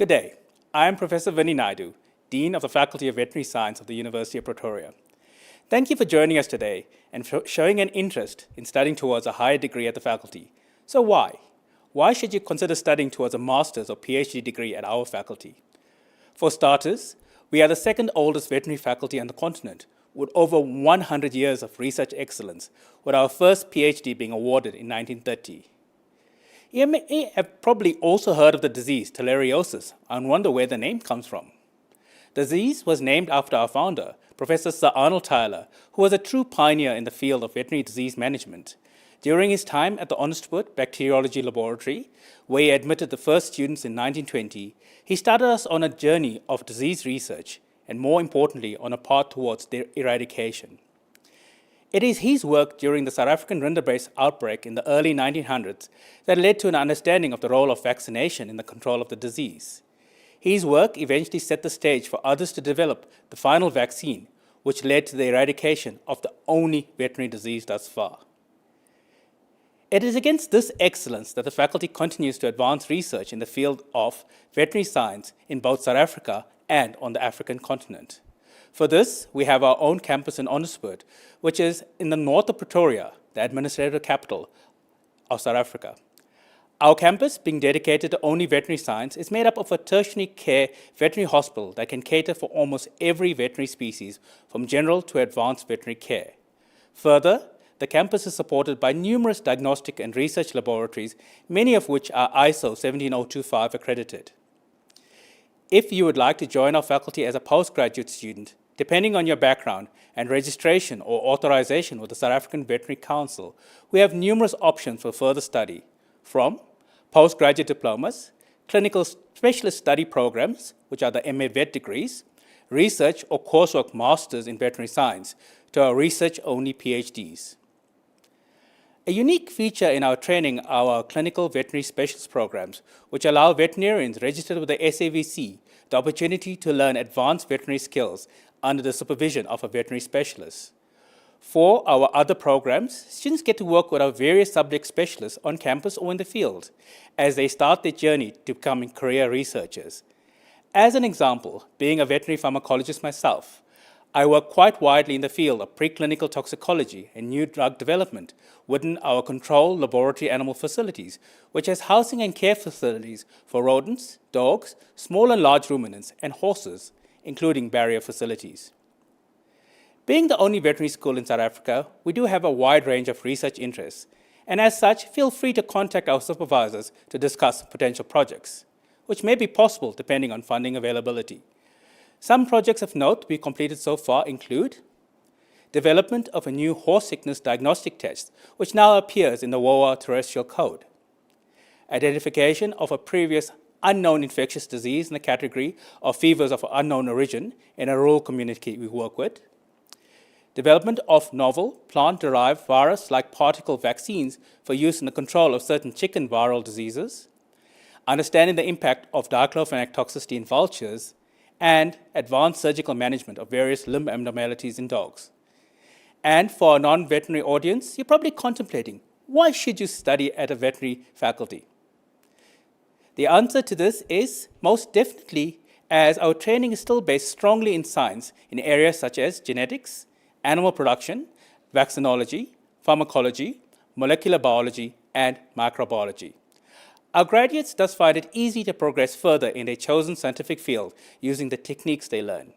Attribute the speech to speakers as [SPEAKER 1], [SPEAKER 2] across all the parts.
[SPEAKER 1] Good day. I am Professor Prof Naidoo, Dean of the Faculty of Veterinary Science of the University of Pretoria. Thank you for joining us today and showing an interest in studying towards a higher degree at the faculty. So why? Why should you consider studying towards a master's or PhD degree at our faculty? For starters, we are the second oldest veterinary faculty on the continent, with over 100 years of research excellence, with our first PhD being awarded in 1930. You may have probably also heard of the disease tuberculosis and wonder where the name comes from. The disease was named after our founder, Professor Sir Arnold Tyler, who was a true pioneer in the field of veterinary disease management. During his time at the Oosthuizen Bacteriology Laboratory, where he admitted the first students in 1920, he started us on a journey of disease research, and more importantly, on a path towards their eradication. It is his work during the South African rinderbrace outbreak in the early 1900s that led to an understanding of the role of vaccination in the control of the disease. His work eventually set the stage for others to develop the final vaccine, which led to the eradication of the only veterinary disease thus far. It is against this excellence that the faculty continues to advance research in the field of veterinary science in both South Africa and on the African continent. For this, we have our own campus in Oosthuizen, which is in the north of Pretoria, the administrative capital of South Africa. Our campus, being dedicated to only veterinary science, is made up of a tertiary care veterinary hospital that can cater for almost every veterinary species, from general to advanced veterinary care. Further, the campus is supported by numerous diagnostic and research laboratories, many of which are ISO 17025 accredited. If you would like to join our faculty as a postgraduate student, depending on your background and registration or authorization with the South African Veterinary Council, we have numerous options for further study, from postgraduate diplomas, clinical specialist study programs, which are the MA Vet degrees, research or coursework masters in veterinary science, to our research-only PhDs. A unique feature in our training are our clinical veterinary specialist programs, which allow veterinarians registered with the SAVC the opportunity to learn advanced veterinary skills under the supervision of a veterinary specialist. For our other programs, students get to work with our various subject specialists on campus or in the field as they start their journey to becoming career researchers. As an example, being a veterinary pharmacologist myself, I work quite widely in the field of preclinical toxicology and new drug development within our controlled laboratory animal facilities, which has housing and care facilities for rodents, dogs, small and large ruminants, and horses, including barrier facilities. Being the only veterinary school in South Africa, we do have a wide range of research interests, and as such, feel free to contact our supervisors to discuss potential projects, which may be possible depending on funding availability. Some projects of note we completed so far include development of a new horse sickness diagnostic test, which now appears in the WOA terrestrial code, identification of a previous unknown infectious disease in the category of fevers of unknown origin in a rural community we work with, development of novel plant-derived virus-like particle vaccines for use in the control of certain chicken viral diseases, understanding the impact of diclofenac toxicity in vultures, and advanced surgical management of various limb abnormalities in dogs. And for a non-veterinary audience, you're probably contemplating, why should you study at a veterinary faculty? The answer to this is most definitely as our training is still based strongly in science in areas such as genetics, animal production, vaccinology, pharmacology, molecular biology, and microbiology. Our graduates thus find it easy to progress further in their chosen scientific field using the techniques they learn.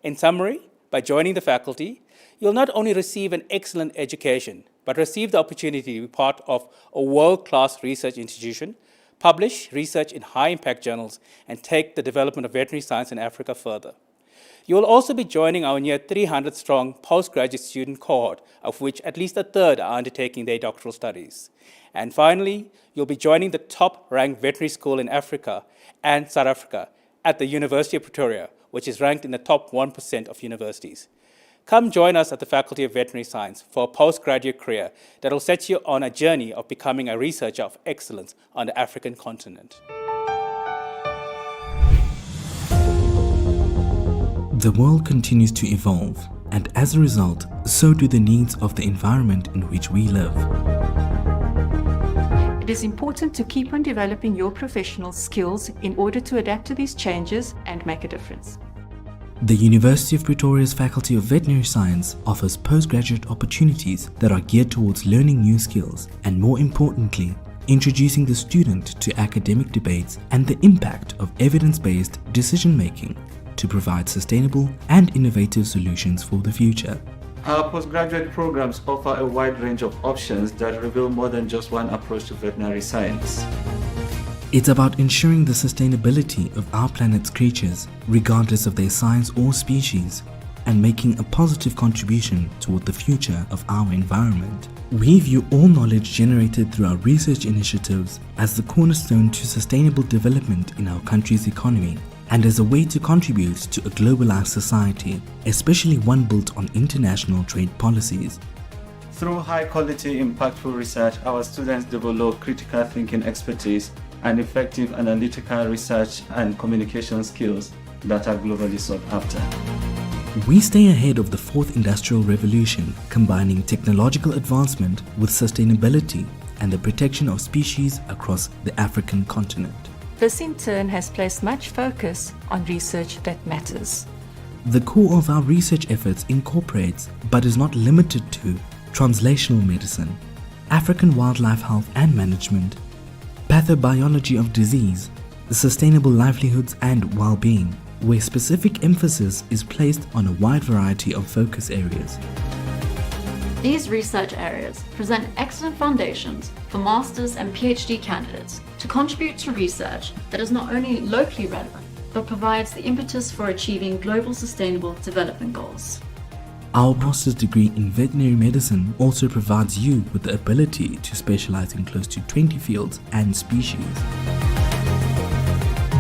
[SPEAKER 1] In summary, by joining the faculty, you'll not only receive an excellent education, but receive the opportunity to be part of a world-class research institution, publish research in high-impact journals, and take the development of veterinary science in Africa further. You will also be joining our near 300-strong postgraduate student cohort, of which at least a third are undertaking their doctoral studies. And finally, you'll be joining the top-ranked veterinary school in Africa and South Africa at the University of Pretoria, which is ranked in the top 1% of universities. Come join us at the Faculty of Veterinary Science for a postgraduate career that will set you on a journey of becoming a researcher of excellence on the African continent.
[SPEAKER 2] The world continues to evolve, and as a result, so do the needs of the environment in which we live.
[SPEAKER 3] It is important to keep on developing your professional skills in order to adapt to these changes and make a difference.
[SPEAKER 2] The University of Pretoria's Faculty of Veterinary Science offers postgraduate opportunities that are geared towards learning new skills and, more importantly, introducing the student to academic debates and the impact of evidence-based decision-making to provide sustainable and innovative solutions for the future.
[SPEAKER 4] Our postgraduate programs offer a wide range of options that reveal more than just one approach to veterinary science.
[SPEAKER 2] It's about ensuring the sustainability of our planet's creatures, regardless of their size or species, and making a positive contribution toward the future of our environment. We view all knowledge generated through our research initiatives as the cornerstone to sustainable development in our country's economy and as a way to contribute to a globalized society, especially one built on international trade policies.
[SPEAKER 4] Through high-quality, impactful research, our students develop critical thinking expertise and effective analytical research and communication skills that are globally sought after.
[SPEAKER 2] We stay ahead of the fourth industrial revolution, combining technological advancement with sustainability and the protection of species across the African continent.
[SPEAKER 3] This in turn has placed much focus on research that matters.
[SPEAKER 2] The core of our research efforts incorporates, but is not limited to, translational medicine, African wildlife health and management, pathobiology of disease, sustainable livelihoods and well-being, where specific emphasis is placed on a wide variety of focus areas.
[SPEAKER 5] These research areas present excellent foundations for master's and PhD candidates to contribute to research that is not only locally relevant, but provides the impetus for achieving global sustainable development goals.
[SPEAKER 2] Our master's degree in veterinary medicine also provides you with the ability to specialize in close to 20 fields and species.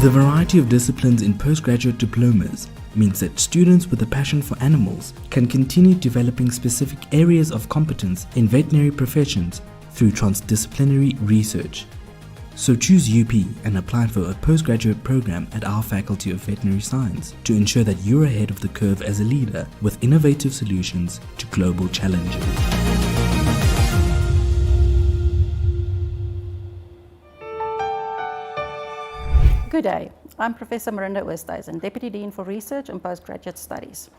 [SPEAKER 2] The variety of disciplines in postgraduate diplomas means that students with a passion for animals can continue developing specific areas of competence in veterinary professions through transdisciplinary research. So choose UP and apply for a postgraduate program at our Faculty of Veterinary Science to ensure that you're ahead of the curve as a leader with innovative solutions to global challenges.
[SPEAKER 6] Good day, I'm Professor Prof Oosthuizen, Deputy Dean for Research and Postgraduate Studies.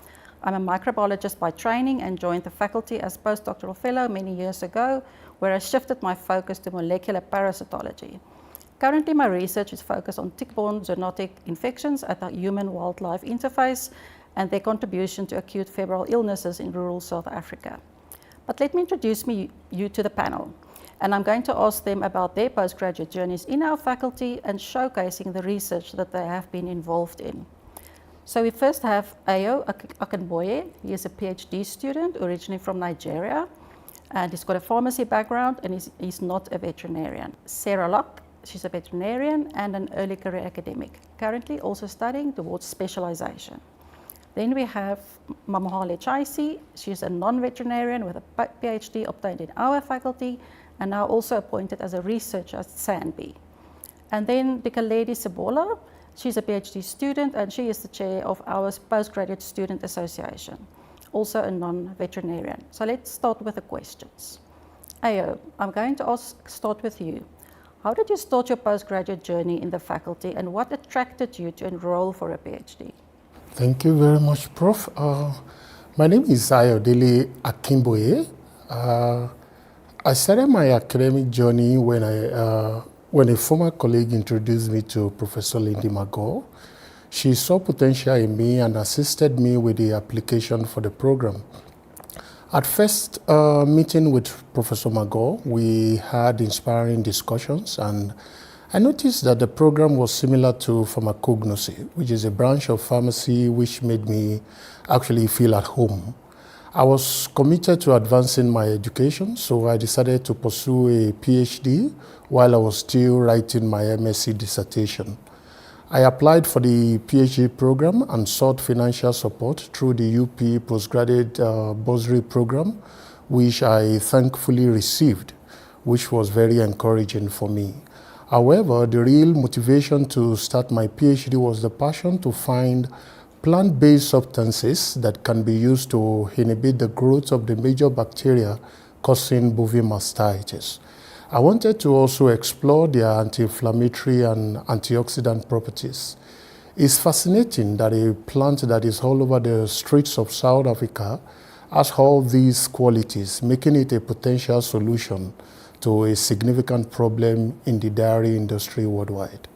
[SPEAKER 6] I'm a microbiologist by training and joined the faculty as postdoctoral fellow many years ago, where I shifted my focus to molecular parasitology. Currently, my research is focused on tick-borne zoonotic infections at the human-wildlife interface and their contribution to acute febrile illnesses in rural South Africa. But let me introduce you to the panel. And I'm going to ask them about their postgraduate journeys in our faculty and showcasing the research that they have been involved in. So we first have Ayo Akinboye. He is a PhD student originally from Nigeria, and he's got a pharmacy background and he's not a veterinarian. Sarah Locke, she's a veterinarian and an early career academic, currently also studying towards specialization. Then we have Mamohale Chaisi. She's a non-veterinarian with a PhD obtained in our faculty and now also appointed as a researcher at SANBI. And then Dikaledi Sebola, she's a PhD student and she is the chair of our Postgraduate Student Association, also a non-veterinarian. So let's start with the questions. Ayo, I'm going to start with you. How did you start your postgraduate journey in the faculty and what attracted you to enroll for a PhD?
[SPEAKER 7] Thank you very much, Prof. My name is Ayodele Akinboye. I started my academic journey when a former colleague introduced me to Professor Lindy Magor. She saw potential in me and assisted me with the application for the program. At first meeting with Professor Magor, we had inspiring discussions, and I noticed that the program was similar to pharmacognosy, which is a branch of pharmacy which made me actually feel at home. I was committed to advancing my education, so I decided to pursue a PhD while I was still writing my MSc dissertation. I applied for the PhD program and sought financial support through the UP Postgraduate Bursary Program, which I thankfully received, which was very encouraging for me. However, the real motivation to start my PhD was the passion to find plant-based substances that can be used to inhibit the growth of the major bacteria causing bovine mastitis. I wanted to also explore their anti-inflammatory and antioxidant properties. It's fascinating that a plant that is all over the streets of South Africa has all these qualities, making it a potential solution to a significant problem in the dairy industry worldwide.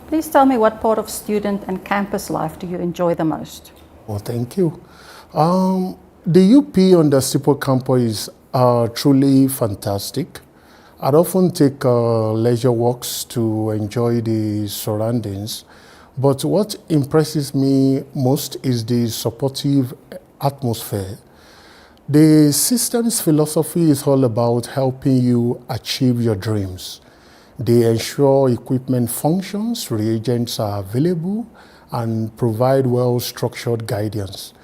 [SPEAKER 6] Please tell me, what part of student and campus life do you enjoy the most?
[SPEAKER 7] Well, thank you. The UP on the Sipo campus is truly fantastic. I'd often take leisure walks to enjoy the surroundings, but what impresses me most is the supportive atmosphere. The system's philosophy is all about helping you achieve your dreams. They ensure equipment functions, reagents are available, and provide well-structured guidance.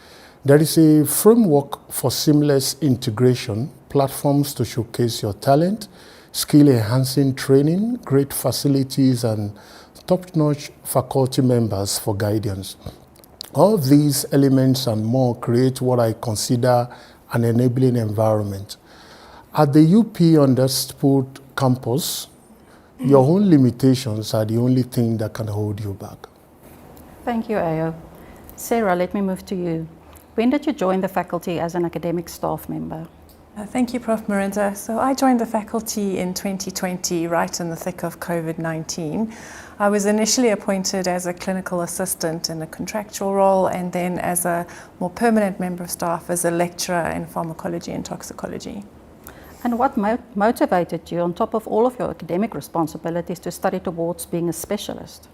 [SPEAKER 7] There is a framework for seamless integration, platforms to showcase your talent, skill-enhancing training, great facilities, and top-notch faculty members for guidance. All of these elements and more create what I consider an enabling environment. At the UP Understood campus, your own limitations are the only thing that can hold you back.
[SPEAKER 6] Thank you, Ayo. Sarah, let me move to you. When did you join the faculty as an academic staff member?
[SPEAKER 8] Thank you, Prof Naidoo. So I joined the faculty in 2020, right in the thick of COVID-19. I was initially appointed as a clinical assistant in a contractual role, and then as a more permanent member of staff as a lecturer in pharmacology and toxicology.
[SPEAKER 6] And what motivated you, on top of all of your academic responsibilities, to study towards being a specialist?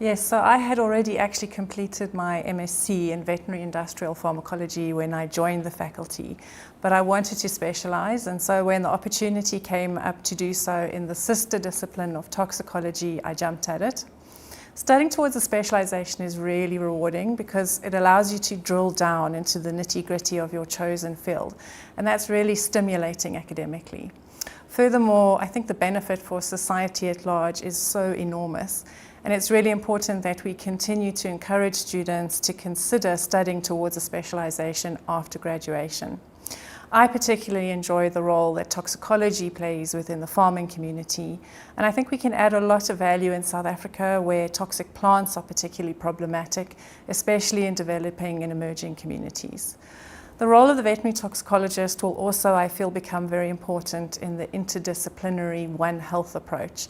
[SPEAKER 8] Yes, so I had already actually completed my MSc in veterinary industrial pharmacology when I joined the faculty, but I wanted to specialize, and so when the opportunity came up to do so in the sister discipline of toxicology, I jumped at it. Studying towards a specialization is really rewarding because it allows you to drill down into the nitty-gritty of your chosen field, and that's really stimulating academically. Furthermore, I think the benefit for society at large is so enormous, and it's really important that we continue to encourage students to consider studying towards a specialization after graduation. I particularly enjoy the role that toxicology plays within the farming community, and I think we can add a lot of value in South Africa where toxic plants are particularly problematic, especially in developing and emerging communities. The role of the veterinary toxicologist will also, I feel, become very important in the interdisciplinary One Health approach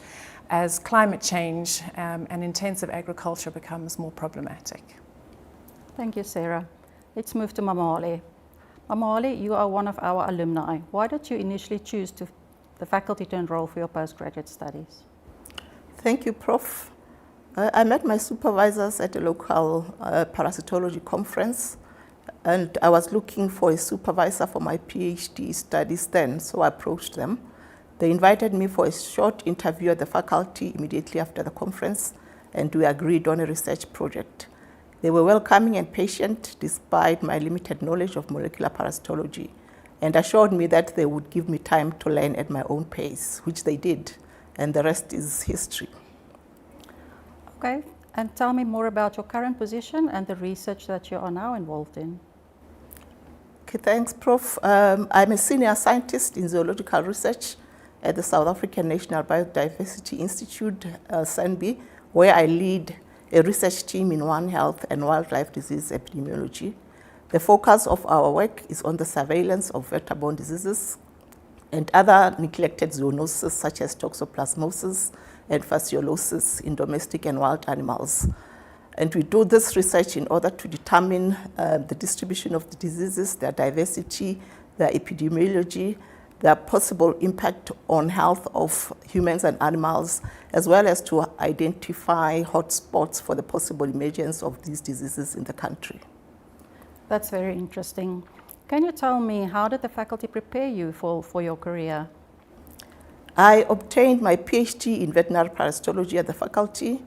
[SPEAKER 8] as climate change and intensive agriculture becomes more problematic.
[SPEAKER 6] Thank you, Sarah. Let's move to Mamali. Mamali, you are one of our alumni. Why did you initially choose the faculty to enroll for your postgraduate studies?
[SPEAKER 9] Thank you, Prof. I met my supervisors at a local parasitology conference, and I was looking for a supervisor for my PhD studies then, so I approached them. They invited me for a short interview at the faculty immediately after the conference, and we agreed on a research project. They were welcoming and patient despite my limited knowledge of molecular parasitology, and assured me that they would give me time to learn at my own pace, which they did, and the rest is history.
[SPEAKER 6] Okay, and tell me more about your current position and the research that you are now involved in.
[SPEAKER 9] Okay, thanks, Prof. I'm a senior scientist in zoological research at the South African National Biodiversity Institute, SANBI, where I lead a research team in One Health and wildlife disease epidemiology. The focus of our work is on the surveillance of vector-borne diseases and other neglected zoonoses such as toxoplasmosis and fasciolosis in domestic and wild animals. And we do this research in order to determine the distribution of the diseases, their diversity, their epidemiology, their possible impact on health of humans and animals, as well as to identify hotspots for the possible emergence of these diseases in the country.
[SPEAKER 6] That's very interesting. Can you tell me, how did the faculty prepare you for your career?
[SPEAKER 9] I obtained my PhD in veterinary parasitology at the faculty,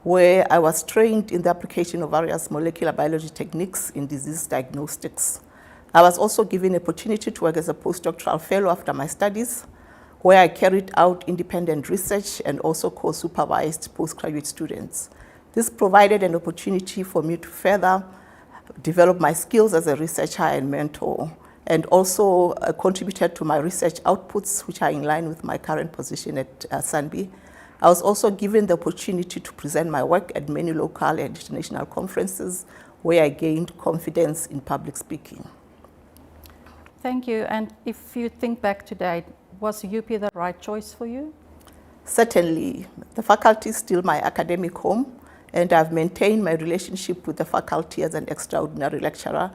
[SPEAKER 9] where I was trained in the application of various molecular biology techniques in disease diagnostics. I was also given an opportunity to work as a postdoctoral fellow after my studies, where I carried out independent research and also co-supervised postgraduate students. This provided an opportunity for me to further develop my skills as a researcher and mentor, and also contributed to my research outputs, which are in line with my current position at SANBI. I was also given the opportunity to present my work at many local and international conferences where I gained confidence in public speaking.
[SPEAKER 6] Thank you. And if you think back today, was UP the right choice for you?
[SPEAKER 9] Certainly. The faculty is still my academic home, and I've maintained my relationship with the faculty as an extraordinary lecturer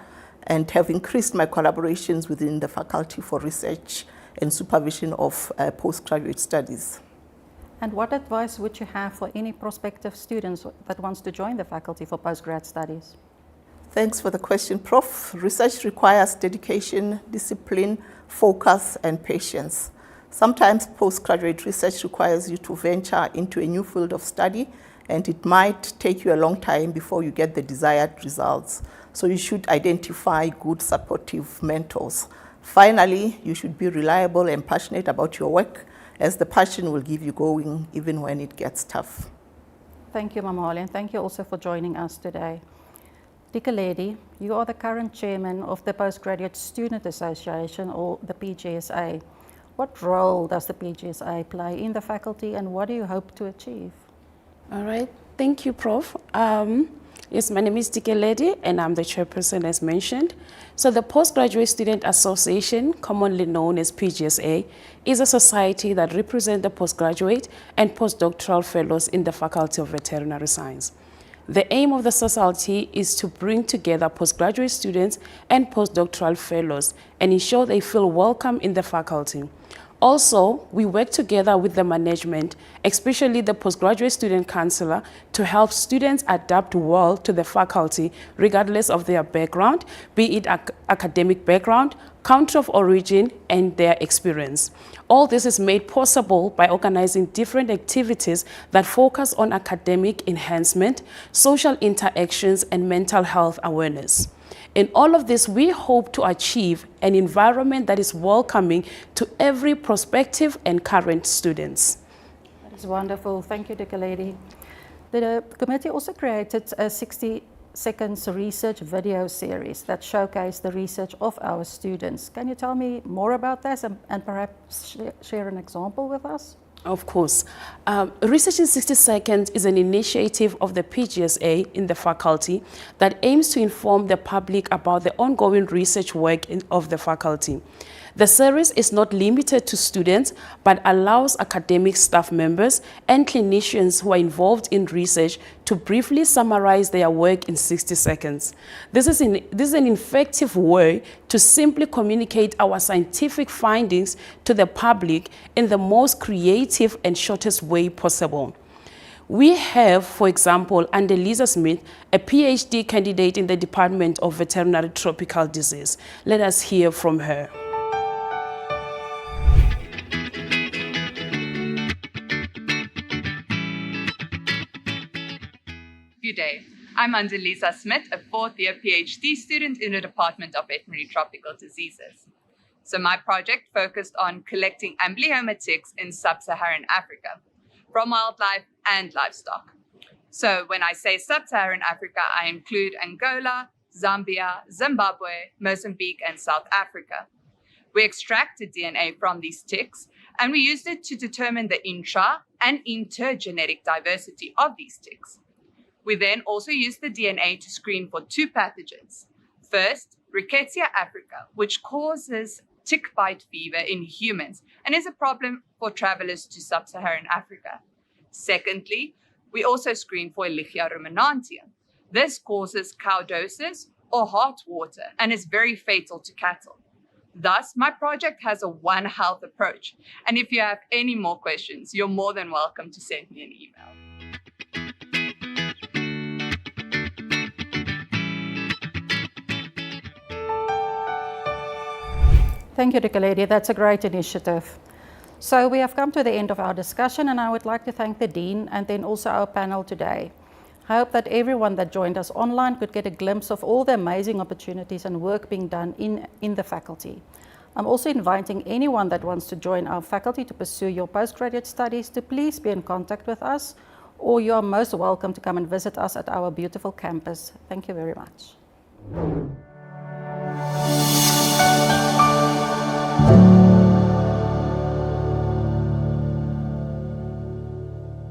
[SPEAKER 9] and have increased my collaborations within the faculty for research and supervision of postgraduate studies.
[SPEAKER 6] And what advice would you have for any prospective students that wants to join the faculty for postgrad studies?
[SPEAKER 9] Thanks for the question, Prof. Research requires dedication, discipline, focus, and patience. Sometimes postgraduate research requires you to venture into a new field of study, and it might take you a long time before you get the desired results. So you should identify good supportive mentors. Finally, you should be reliable and passionate about your work, as the passion will give you going even when it gets tough.
[SPEAKER 6] Thank you, Mamali, and thank you also for joining us today. Dikeledi, you are the current chairman of the Postgraduate Student Association, or the PGSA. What role does the PGSA play in the faculty, and what do you hope to achieve?
[SPEAKER 10] All right, thank you, Prof. Yes, my name is Dikeledi, and I'm the chairperson as mentioned. So the Postgraduate Student Association, commonly known as PGSA, is a society that represents the postgraduate and postdoctoral fellows in the Faculty of Veterinary Science. The aim of the society is to bring together postgraduate students and postdoctoral fellows and ensure they feel welcome in the faculty. Also, we work together with the management, especially the Postgraduate Student Counselor, to help students adapt well to the faculty, regardless of their background, be it academic background, country of origin, and their experience. All this is made possible by organizing different activities that focus on academic enhancement, social interactions, and mental health awareness. In all of this, we hope to achieve an environment that is welcoming to every prospective and current students.
[SPEAKER 6] That is wonderful. Thank you, Dikeledi. The committee also created a 60 seconds research video series that showcased the research of our students. Can you tell me more about this and perhaps share an example with us?
[SPEAKER 10] Of course. Research in 60 Seconds is an initiative of the PGSA in the faculty that aims to inform the public about the ongoing research work of the faculty. The series is not limited to students, but allows academic staff members and clinicians who are involved in research to briefly summarize their work in 60 seconds. This is an effective way to simply communicate our scientific findings to the public in the most creative and shortest way possible. We have, for example, Andelisa Smith, a PhD candidate in the Department of Veterinary Tropical Disease. Let us hear from her.
[SPEAKER 11] Good day. I'm Andelisa Smith, a fourth-year PhD student in the Department of Veterinary Tropical Diseases. So my project focused on collecting amblyoma ticks in sub-Saharan Africa from wildlife and livestock. So when I say sub-Saharan Africa, I include Angola, Zambia, Zimbabwe, Mozambique, and South Africa. We extracted DNA from these ticks, and we used it to determine the intra- and intergenetic diversity of these ticks. We then also used the DNA to screen for two pathogens. First, Rickettsia africa, which causes tick bite fever in humans and is a problem for travelers to sub-Saharan Africa. Secondly, we also screened for Lichia ruminantia. This causes cowdosis or heart water and is very fatal to cattle. Thus, my project has a One Health approach. And if you have any more questions, you're more than welcome to send me an email.
[SPEAKER 6] Thank you, Dikeledi. That's a great initiative. So we have come to the end of our discussion, and I would like to thank the Dean and then also our panel today. I hope that everyone that joined us online could get a glimpse of all the amazing opportunities and work being done in the faculty. I'm also inviting anyone that wants to join our faculty to pursue your postgraduate studies to please be in contact with us, or you are most welcome to come and visit us at our beautiful campus. Thank you very much.